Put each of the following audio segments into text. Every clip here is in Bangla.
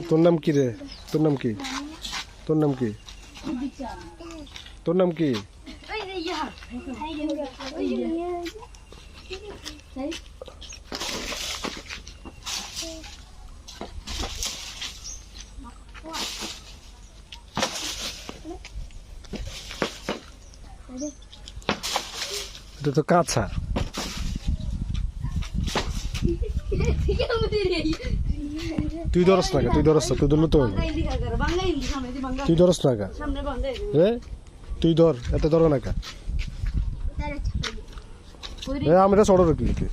তোর নাম কি রে? তোর নাম কি? তোর নাম কি? তোর নাম কি? এটা তো কাঁচা। তুই ধরস না, তুই ধরস না, তুই ধরলে তো তুই ধরস না কা রে, তুই ধর, এত ধর না কা আমরা চড়ো রাখলি তুই।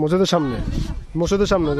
মসজিদের সামনে, মসজিদের সামনে